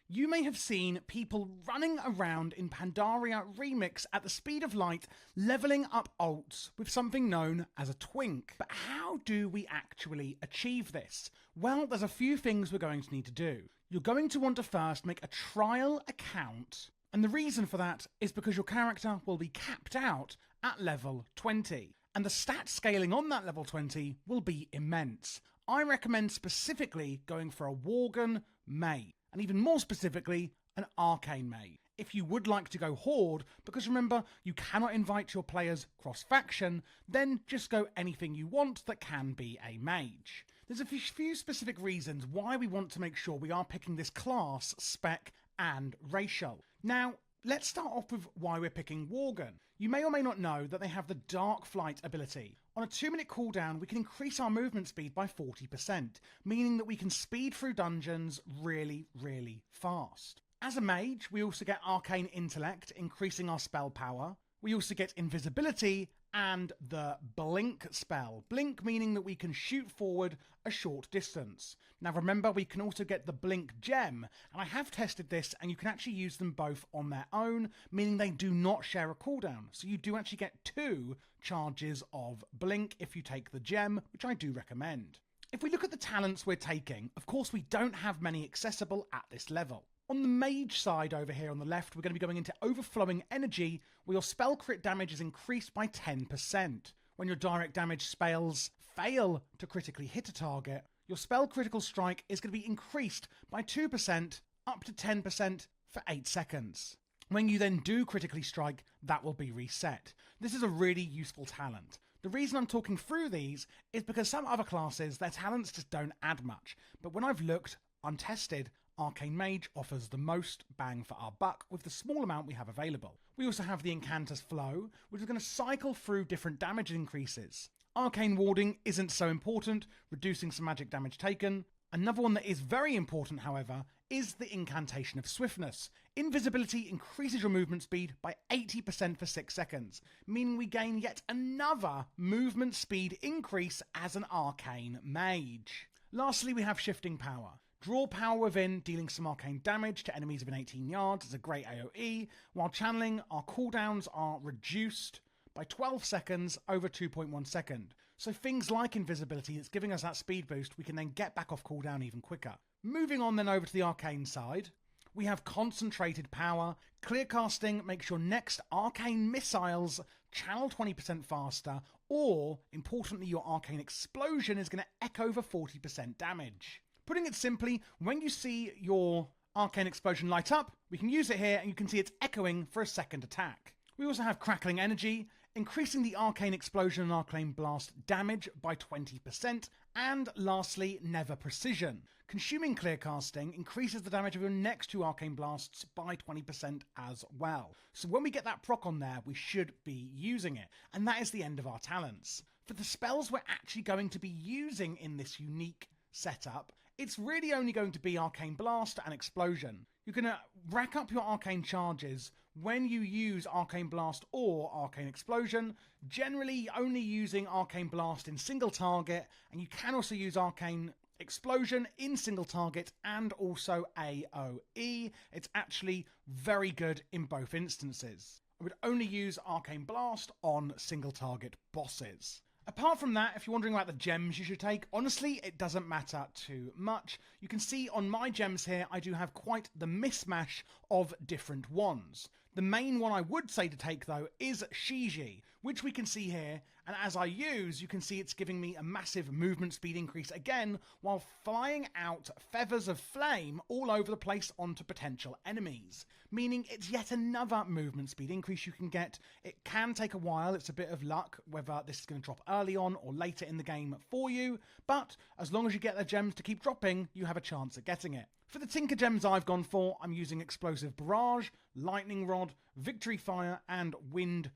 You may have seen people running around in Pandaria Remix at the speed of light, leveling up ults with something known as a twink. But how do we actually achieve this? Well, there's a few things we're going to need to do. You're going to want to first make a trial account, and the reason for that is because your character will be capped out at level 20. And the stat scaling on that level 20 will be immense. I recommend specifically going for a Worgen Mage, and even more specifically, an Arcane Mage. If you would like to go Horde, because remember, you cannot invite your players cross-faction, then just go anything you want that can be a mage. There's a few specific reasons why we want to make sure we are picking this class, spec, and racial. Now, let's start off with why we're picking Worgen. You may or may not know that they have the Dark Flight ability. On a 2-minute cooldown, we can increase our movement speed by 40%, meaning that we can speed through dungeons really, really fast. As a mage, we also get Arcane Intellect, increasing our spell power. We also get Invisibility and the Blink spell. Blink meaning that we can shoot forward a short distance. Now remember, we can also get the Blink gem, and I have tested this, and you can actually use them both on their own, meaning they do not share a cooldown. So you do actually get 2 charges of Blink if you take the gem, which I do recommend. If we look at the talents we're taking, of course we don't have many accessible at this level. On the mage side over here on the left, we're going to be going into Overflowing Energy, where your spell crit damage is increased by 10%. When your direct damage spells fail to critically hit a target, your spell critical strike is going to be increased by 2% up to 10% for 8 seconds. When you then do critically strike, that will be reset. This is a really useful talent. The reason I'm talking through these is because some other classes, their talents just don't add much. But when I've looked, untested, Arcane Mage offers the most bang for our buck with the small amount we have available. We also have the Incanter's Flow, which is going to cycle through different damage increases. Arcane Warding isn't so important, reducing some magic damage taken. Another one that is very important, however, is the Incantation of Swiftness. Invisibility increases your movement speed by 80% for 6 seconds, meaning we gain yet another movement speed increase as an Arcane Mage. Lastly, we have Shifting Power. Draw power within, dealing some arcane damage to enemies within 18 yards is a great AoE, while channeling, our cooldowns are reduced by 12 seconds over 2.1 second. So things like invisibility, it's giving us that speed boost, we can then get back off cooldown even quicker. Moving on then over to the arcane side, we have Concentrated Power. Clear casting makes your next arcane missiles channel 20% faster, or, importantly, your arcane explosion is going to echo for 40% damage. Putting it simply, when you see your arcane explosion light up, we can use it here and you can see it's echoing for a second attack. We also have Crackling Energy, increasing the arcane explosion and arcane blast damage by 20%, and lastly, Never Precision. Consuming clear casting increases the damage of your next 2 arcane blasts by 20% as well. So when we get that proc on there, we should be using it, and that is the end of our talents. For the spells we're actually going to be using in this unique setup, it's really only going to be Arcane Blast and Explosion. You're going to rack up your arcane charges when you use Arcane Blast or Arcane Explosion, generally only using Arcane Blast in single target, and you can also use Arcane Explosion in single target and also AoE. It's actually very good in both instances. I would only use Arcane Blast on single target bosses. Apart from that, if you're wondering about the gems you should take, honestly, it doesn't matter too much. You can see on my gems here, I do have quite the mismatch of different ones. The main one I would say to take, though, is Shiji, which we can see here, and as I use, you can see it's giving me a massive movement speed increase again, while flying out feathers of flame all over the place onto potential enemies, meaning it's yet another movement speed increase you can get. It can take a while, it's a bit of luck, whether this is going to drop early on or later in the game for you, but as long as you get the gems to keep dropping, you have a chance at getting it. For the Tinker Gems I've gone for, I'm using Explosive Barrage, Lightning Rod, Victory Fire, and Wind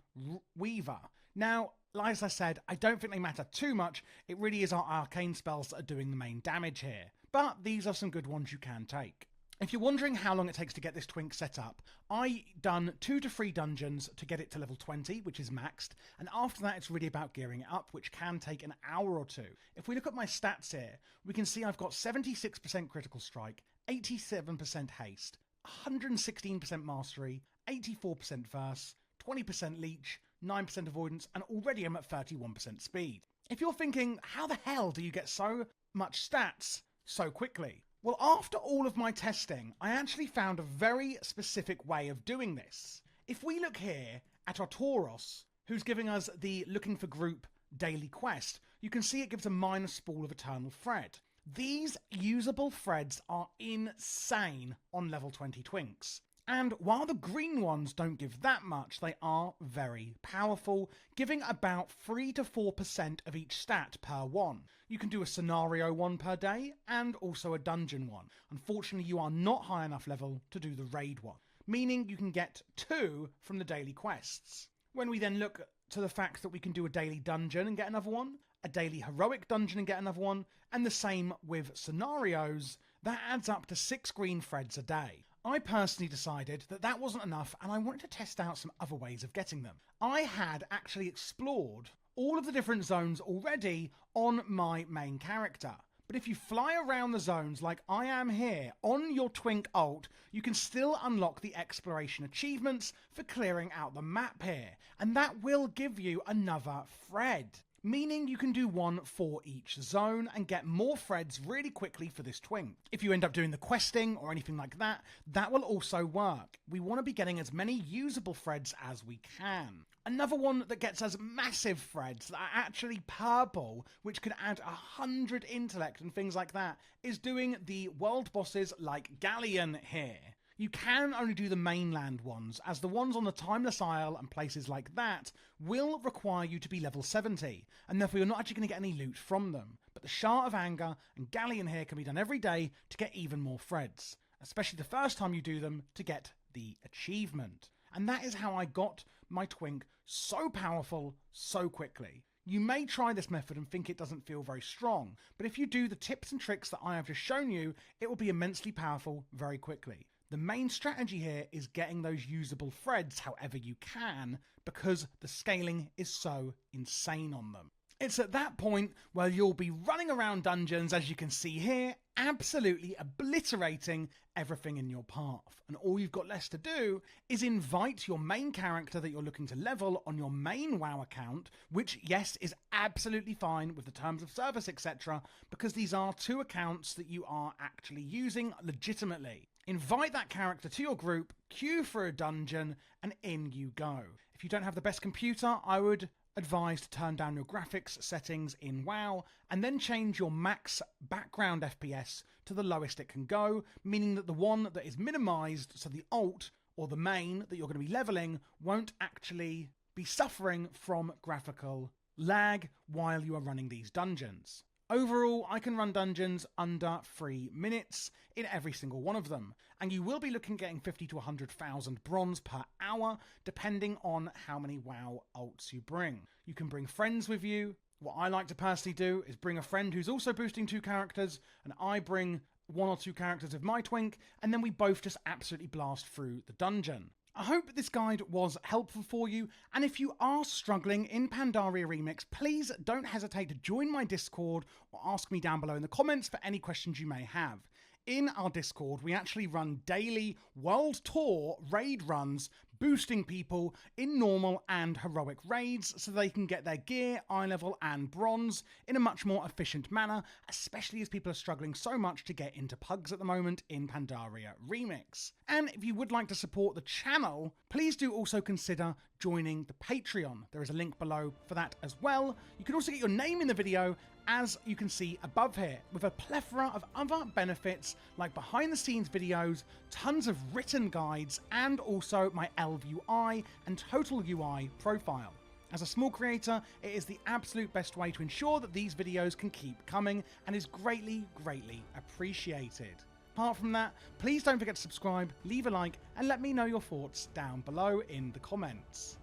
Weaver. Now, as I said, I don't think they matter too much. It really is our arcane spells that are doing the main damage here. But these are some good ones you can take. If you're wondering how long it takes to get this twink set up, I done 2 to 3 dungeons to get it to level 20, which is maxed, and after that it's really about gearing it up, which can take an hour or 2. If we look at my stats here, we can see I've got 76% critical strike, 87% haste, 116% mastery, 84% verse, 20% leech, 9% avoidance, and already I'm at 31% speed. If you're thinking, how the hell do you get so much stats so quickly? Well, after all of my testing, I actually found a very specific way of doing this. If we look here at our Tauros, who's giving us the Looking for Group daily quest, you can see it gives a minus spool of Eternal Thread. These usable threads are insane on level 20 twinks. And while the green ones don't give that much, they are very powerful, giving about 3 to 4% of each stat per one. You can do a scenario one per day and also a dungeon one. Unfortunately, you are not high enough level to do the raid one, meaning you can get 2 from the daily quests. When we then look to the fact that we can do a daily dungeon and get another one, a daily heroic dungeon and get another one, and the same with scenarios, that adds up to 6 green threads a day. I personally decided that that wasn't enough and I wanted to test out some other ways of getting them. I had actually explored all of the different zones already on my main character. But if you fly around the zones like I am here on your twink ult, you can still unlock the exploration achievements for clearing out the map here. And that will give you another thread, meaning you can do one for each zone and get more threads really quickly for this twink. If you end up doing the questing or anything like that, that will also work. We want to be getting as many usable threads as we can. Another one that gets us massive threads that are actually purple, which could add 100 intellect and things like that, is doing the world bosses like Galleon here. You can only do the mainland ones, as the ones on the Timeless Isle and places like that will require you to be level 70, and therefore you're not actually going to get any loot from them. But the Shard of Anger and Galleon here can be done every day to get even more threads, especially the first time you do them to get the achievement. And that is how I got my twink so powerful so quickly. You may try this method and think it doesn't feel very strong, but if you do the tips and tricks that I have just shown you, it will be immensely powerful very quickly. The main strategy here is getting those usable threads however you can, because the scaling is so insane on them. It's at that point where you'll be running around dungeons, as you can see here, absolutely obliterating everything in your path. And all you've got left to do is invite your main character that you're looking to level on your main WoW account, which, yes, is absolutely fine with the terms of service, etc., because these are 2 accounts that you are actually using legitimately. Invite that character to your group, queue for a dungeon, and in you go. If you don't have the best computer, I would advise to turn down your graphics settings in WoW and then change your max background FPS to the lowest it can go, meaning that the one that is minimized, so the alt or the main that you're going to be leveling, won't actually be suffering from graphical lag while you are running these dungeons. Overall, I can run dungeons under 3 minutes in every single one of them, and you will be looking at getting 50 to 100,000 bronze per hour, depending on how many WoW ults you bring. You can bring friends with you. What I like to personally do is bring a friend who's also boosting 2 characters, and I bring 1 or 2 characters of my twink, and then we both just absolutely blast through the dungeon. I hope this guide was helpful for you, and if you are struggling in Pandaria Remix, please don't hesitate to join my Discord or ask me down below in the comments for any questions you may have. In our Discord, we actually run daily World Tour raid runs, boosting people in normal and heroic raids so they can get their gear, eye level and bronze in a much more efficient manner, especially as people are struggling so much to get into pugs at the moment in Pandaria Remix. And if you would like to support the channel, please do also consider joining the Patreon. There is a link below for that as well. You can also get your name in the video, as you can see above here, with a plethora of other benefits like behind the scenes videos, tons of written guides, and also my ELV UI and Total UI profile. As a small creator, it is the absolute best way to ensure that these videos can keep coming and is greatly, greatly appreciated. Apart from that, please don't forget to subscribe, leave a like, and let me know your thoughts down below in the comments.